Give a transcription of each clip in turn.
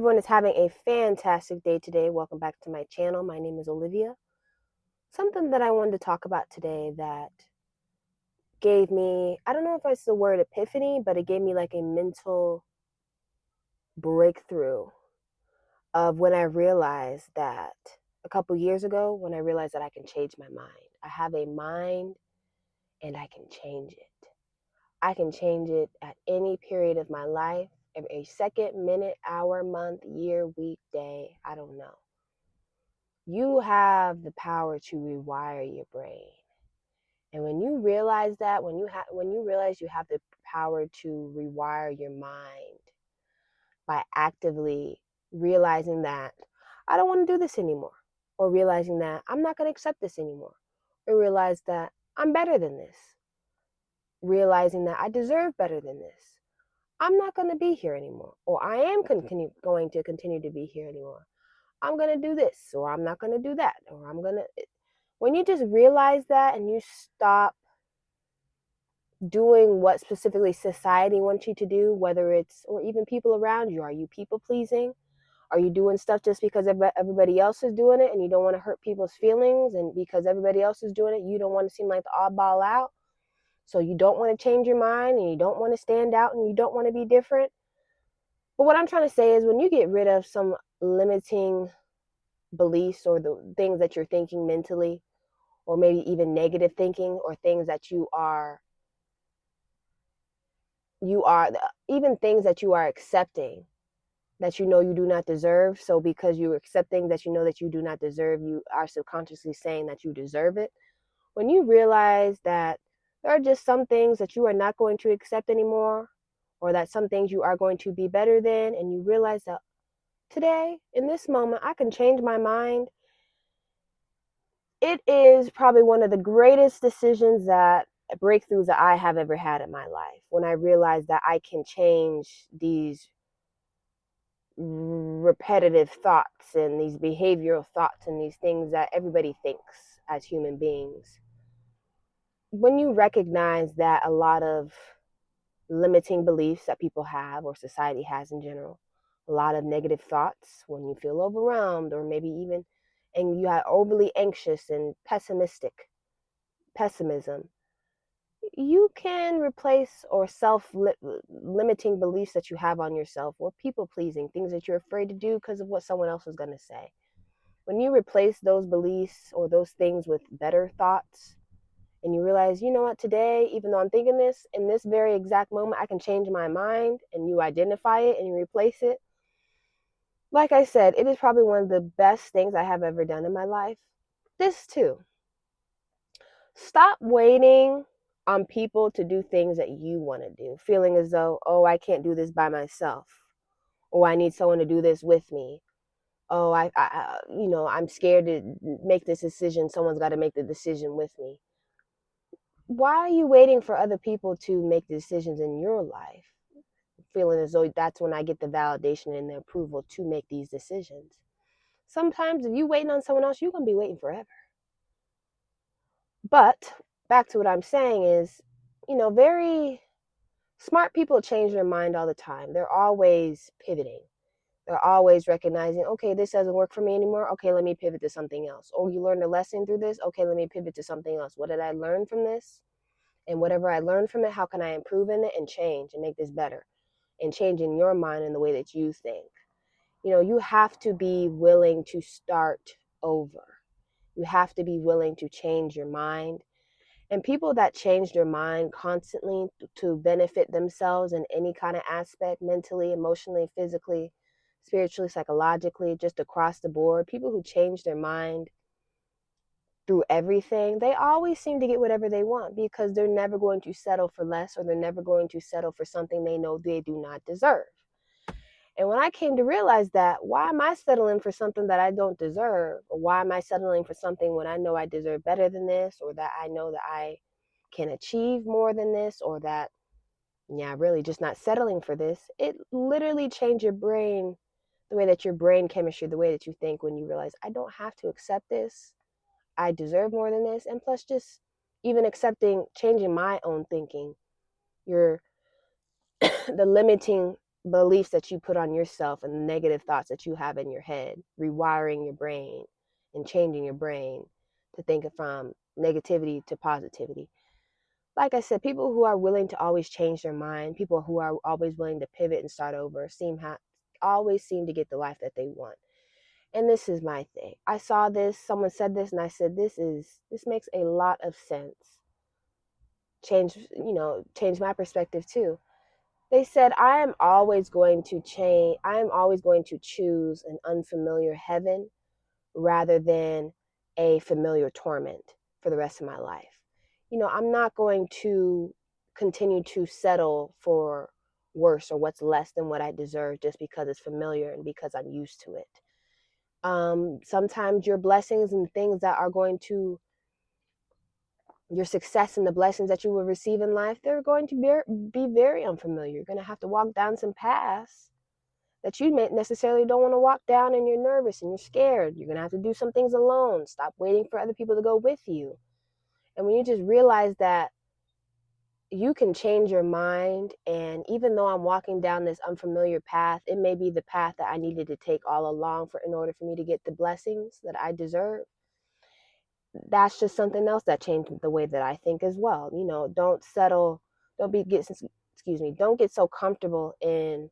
Everyone is having a fantastic day today. Welcome back to my channel. My name is Olivia. Something that I wanted to talk about today that gave me, I don't know if it's the word epiphany, but it gave me like a mental breakthrough of when I realized that a couple years ago, when I realized that I can change my mind. I have a mind and I can change it. I can change it at any period of my life, every second, minute, hour, month, year, week, day, I don't know. You have the power to rewire your brain. And when you realize that, when you realize you have the power to rewire your mind by actively realizing that I don't want to do this anymore, or realizing that I'm not going to accept this anymore, or realize that I'm better than this, realizing that I deserve better than this. I'm not going to be here anymore, or I am going to continue to be here anymore. I'm going to do this, or I'm not going to do that, or I'm going to. When you just realize that and you stop doing what specifically society wants you to do, whether it's, or even people around you, are you people pleasing? Are you doing stuff just because everybody else is doing it and you don't want to hurt people's feelings? And because everybody else is doing it, you don't want to seem like the oddball out. So you don't want to change your mind and you don't want to stand out and you don't want to be different. But what I'm trying to say is when you get rid of some limiting beliefs or the things that you're thinking mentally, or maybe even negative thinking, or things that you are even things that you are accepting that you know you do not deserve. So because you accept things that you know that you do not deserve, you are subconsciously saying that you deserve it. When you realize that there are just some things that you are not going to accept anymore, or that some things you are going to be better than, and you realize that today, in this moment, I can change my mind, it is probably one of the greatest breakthroughs that I have ever had in my life. When I realized that I can change these repetitive thoughts and these behavioral thoughts and these things that everybody thinks as human beings. When you recognize that a lot of limiting beliefs that people have, or society has in general, a lot of negative thoughts, when you feel overwhelmed, or maybe even, and you are overly anxious and pessimism, you can replace or limiting beliefs that you have on yourself, or people pleasing, things that you're afraid to do because of what someone else is going to say. When you replace those beliefs or those things with better thoughts, and you realize, you know what, today, even though I'm thinking this, in this very exact moment, I can change my mind, and you identify it and you replace it. Like I said, it is probably one of the best things I have ever done in my life. This too. Stop waiting on people to do things that you want to do, feeling as though, oh, I can't do this by myself. Oh, I need someone to do this with me. Oh, I'm scared to make this decision. Someone's got to make the decision with me. Why are you waiting for other people to make the decisions in your life? Feeling as though that's when I get the validation and the approval to make these decisions. Sometimes if you're waiting on someone else, you're going to be waiting forever. But back to what I'm saying is, very smart people change their mind all the time. They're always pivoting. They're always recognizing, okay, this doesn't work for me anymore. Okay, let me pivot to something else. Or you learned a lesson through this. Okay, let me pivot to something else. What did I learn from this? And whatever I learned from it, how can I improve in it and change and make this better? And change in your mind in the way that you think. You have to be willing to start over. You have to be willing to change your mind. And people that change their mind constantly to benefit themselves in any kind of aspect, mentally, emotionally, physically, spiritually, psychologically, just across the board, people who change their mind through everything, they always seem to get whatever they want, because they're never going to settle for less, or they're never going to settle for something they know they do not deserve. And when I came to realize that, why am I settling for something that I don't deserve? Or why am I settling for something when I know I deserve better than this, or that I know that I can achieve more than this, or that, yeah, really just not settling for this? It literally changed your brain, the way that your brain chemistry, the way that you think, when you realize, I don't have to accept this. I deserve more than this. And plus, just even accepting, changing my own thinking, your the limiting beliefs that you put on yourself and the negative thoughts that you have in your head, rewiring your brain and changing your brain to think from negativity to positivity. Like I said, people who are willing to always change their mind, people who are always willing to pivot and start over, always seem to get the life that they want. And this is my thing. I saw this, someone said this, and I said, this makes a lot of sense. Change my perspective too. They said, I am always going to choose an unfamiliar heaven rather than a familiar torment for the rest of my life. I'm not going to continue to settle for worse or what's less than what I deserve just because it's familiar and because I'm used to it. Sometimes your blessings and things that are going to your success and the blessings that you will receive in life, they're going to be very unfamiliar. You're going to have to walk down some paths that you may necessarily don't want to walk down, and you're nervous and you're scared. You're going to have to do some things alone. Stop waiting for other people to go with you. And when you just realize that you can change your mind, and even though I'm walking down this unfamiliar path, it may be the path that I needed to take all along in order for me to get the blessings that I deserve. That's just something else that changed the way that I think as well. Don't settle, don't get so comfortable in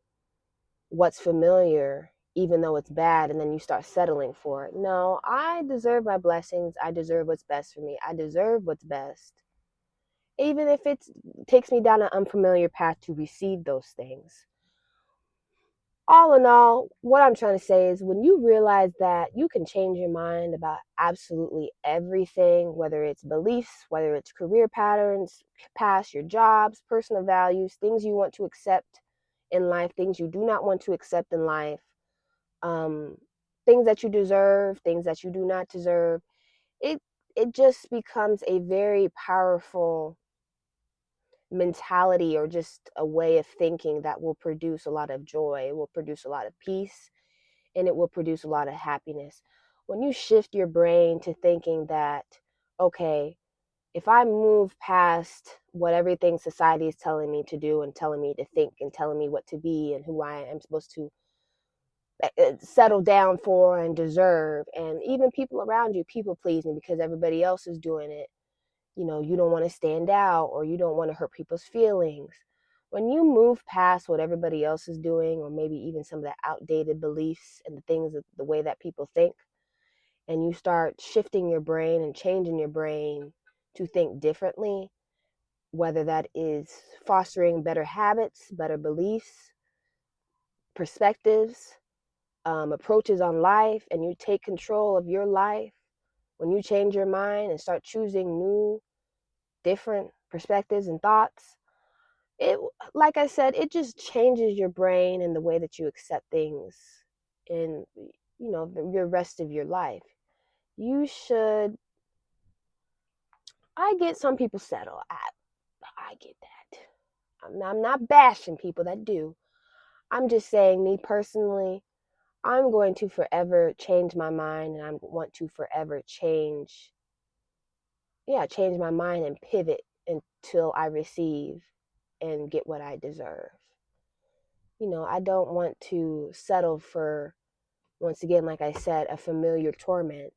what's familiar, even though it's bad, and then you start settling for it. No, I deserve my blessings. I deserve what's best for me. I deserve what's best. Even if it takes me down an unfamiliar path to receive those things. All in all, what I'm trying to say is when you realize that you can change your mind about absolutely everything, whether it's beliefs, whether it's career patterns, past your jobs, personal values, things you want to accept in life, things you do not want to accept in life, um, things that you deserve, things that you do not deserve, it it just becomes a very powerful mentality, or just a way of thinking that will produce a lot of joy, it will produce a lot of peace, and it will produce a lot of happiness. When you shift your brain to thinking that, okay, if I move past what everything society is telling me to do and telling me to think and telling me what to be and who I am supposed to settle down for and deserve, and even people around you people pleasing because everybody else is doing it, you don't want to stand out or you don't want to hurt people's feelings. When you move past what everybody else is doing, or maybe even some of the outdated beliefs and the things, the way that people think, and you start shifting your brain and changing your brain to think differently, whether that is fostering better habits, better beliefs, perspectives, approaches on life, and you take control of your life, when you change your mind and start choosing new, different perspectives and thoughts, it, like I said, it just changes your brain and the way that you accept things in, your rest of your life. You should. I get some people settle. I get that. I'm not bashing people that do. I'm just saying, me personally, I'm going to forever change my mind, and I want to forever change my mind and pivot until I receive and get what I deserve. I don't want to settle for, once again, like I said, a familiar torment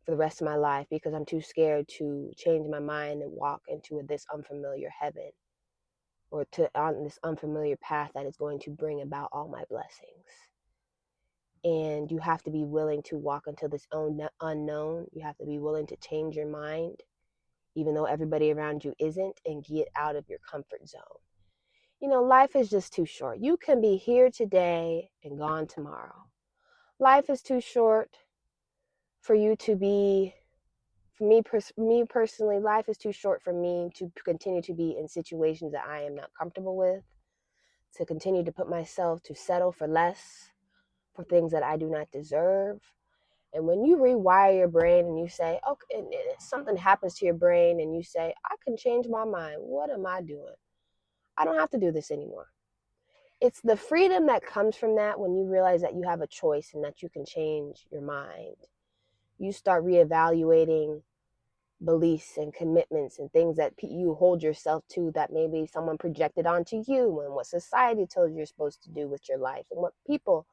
for the rest of my life because I'm too scared to change my mind and walk into this unfamiliar heaven, or on this unfamiliar path that is going to bring about all my blessings. And you have to be willing to walk into this unknown. You have to be willing to change your mind, even though everybody around you isn't, and get out of your comfort zone. Life is just too short. You can be here today and gone tomorrow. Life is too short for you to be, for me personally, life is too short for me to continue to be in situations that I am not comfortable with, to continue to put myself to settle for less, for things that I do not deserve. And when you rewire your brain and you say, okay, and something happens to your brain and you say, I can change my mind. What am I doing? I don't have to do this anymore. It's the freedom that comes from that when you realize that you have a choice and that you can change your mind. You start reevaluating beliefs and commitments and things that you hold yourself to that maybe someone projected onto you, and what society tells you you're supposed to do with your life, and what people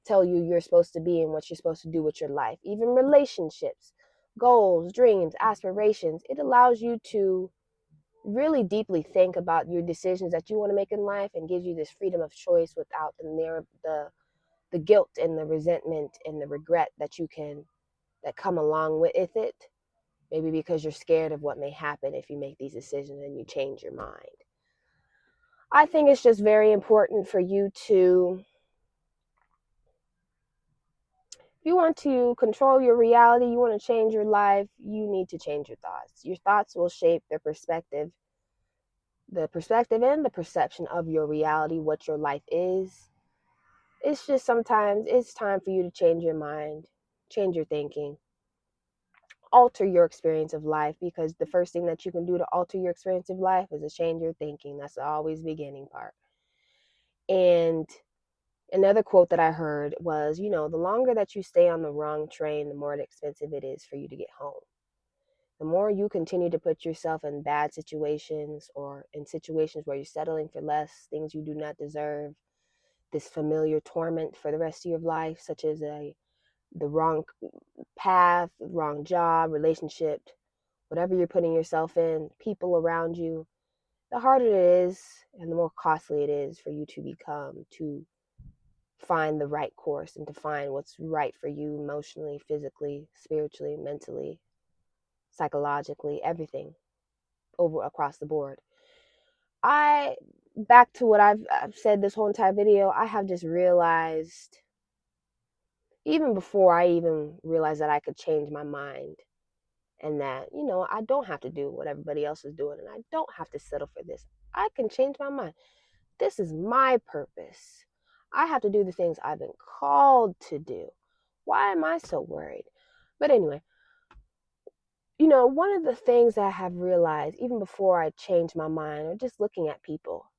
tell you you're supposed to be and what you're supposed to do with your life. Even relationships, goals, dreams, aspirations. It allows you to really deeply think about your decisions that you want to make in life, and gives you this freedom of choice without the guilt and the resentment and the regret that come along with it. Maybe because you're scared of what may happen if you make these decisions and you change your mind. I think it's just very important for you to, if you want to control your reality, you want to change your life, you need to change your thoughts. Your thoughts will shape the perspective and the perception of your reality, what your life is. It's just sometimes it's time for you to change your mind, change your thinking, alter your experience of life, because the first thing that you can do to alter your experience of life is to change your thinking. That's always the beginning part. And another quote that I heard was, the longer that you stay on the wrong train, the more expensive it is for you to get home. The more you continue to put yourself in bad situations, or in situations where you're settling for less, things you do not deserve, this familiar torment for the rest of your life, such as the wrong path, wrong job, relationship, whatever you're putting yourself in, people around you, the harder it is and the more costly it is for you to find the right course and to find what's right for you emotionally, physically, spiritually, mentally, psychologically, everything over across the board. I Back to what I've said this whole entire video, I have just realized, even before I even realized that I could change my mind, and that, I don't have to do what everybody else is doing, and I don't have to settle for this. I can change my mind. This is my purpose. I have to do the things I've been called to do. Why am I so worried? But anyway, one of the things that I have realized, even before I changed my mind, or just looking at people,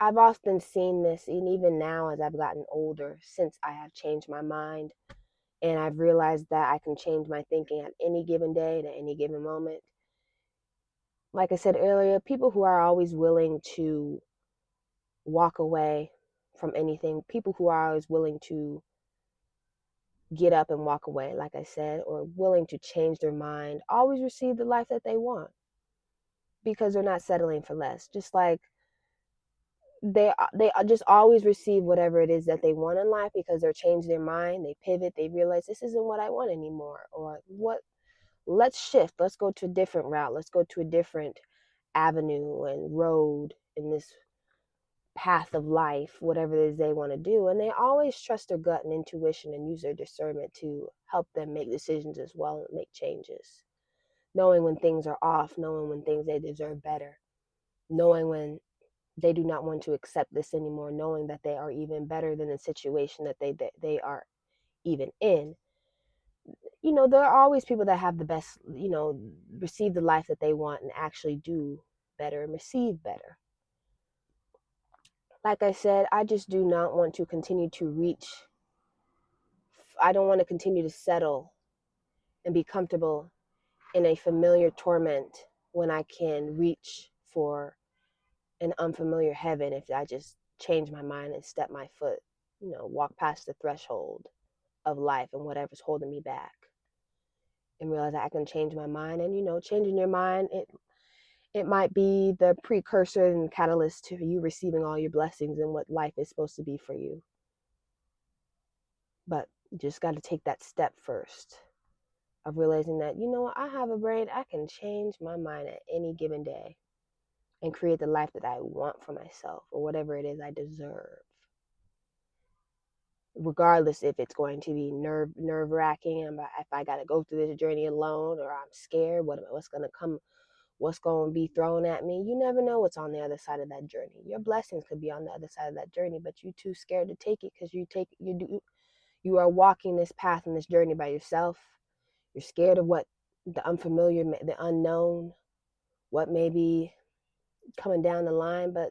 I've often seen this, and even now as I've gotten older, since I have changed my mind, and I've realized that I can change my thinking at any given day, at any given moment. Like I said earlier, people who are always willing to walk away from anything, people who are always willing to get up and walk away, like I said, or willing to change their mind, always receive the life that they want, because they're not settling for less. Just like they just always receive whatever it is that they want in life, because they're changed their mind, they pivot, they realize this isn't what I want anymore, or what, let's shift, let's go to a different route, let's go to a different avenue and road in this path of life, whatever it is they want to do. And they always trust their gut and intuition and use their discernment to help them make decisions as well and make changes. Knowing when things are off, knowing when things they deserve better, knowing when they do not want to accept this anymore, knowing that they are even better than the situation that they are even in. There are always people that have the best, receive the life that they want and actually do better and receive better. Like I said, I just do not want to continue to reach. I don't want to continue to settle and be comfortable in a familiar torment when I can reach for an unfamiliar heaven if I just change my mind and step my foot, walk past the threshold of life and whatever's holding me back, and realize that I can change my mind. And changing your mind, it might be the precursor and catalyst to you receiving all your blessings and what life is supposed to be for you. But you just got to take that step first of realizing that, I have a brain, I can change my mind at any given day and create the life that I want for myself, or whatever it is I deserve. Regardless if it's going to be nerve wracking, and if I got to go through this journey alone, or I'm scared, what's going to come, what's going to be thrown at me. You never know what's on the other side of that journey. Your blessings could be on the other side of that journey, but you're too scared to take it, because you are walking this path and this journey by yourself. You're scared of what the unfamiliar, the unknown, what may be coming down the line, but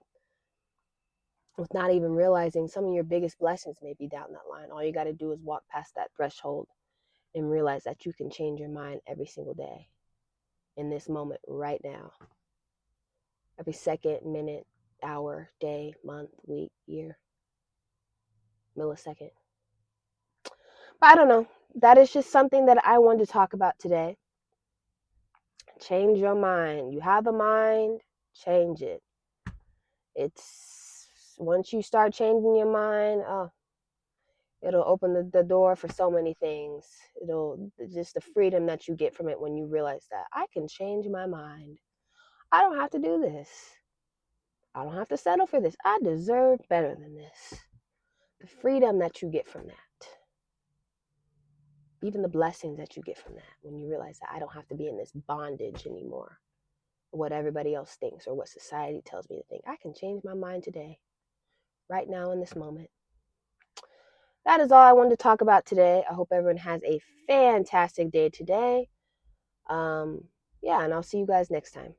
with not even realizing some of your biggest blessings may be down that line. All you got to do is walk past that threshold and realize that you can change your mind every single day. in this moment right now. Every second, minute, hour, day, month, week, year, millisecond. But I don't know. That is just something that I wanted to talk about today. Change your mind. You have a mind, change it. It's once you start changing your mind, it'll open the door for so many things. It'll just the freedom that you get from it when you realize that I can change my mind. I don't have to do this. I don't have to settle for this. I deserve better than this. The freedom that you get from that. Even the blessings that you get from that when you realize that I don't have to be in this bondage anymore. What everybody else thinks or what society tells me to think. I can change my mind today, right now in this moment. That is all I wanted to talk about today. I hope everyone has a fantastic day today. Yeah, and I'll see you guys next time.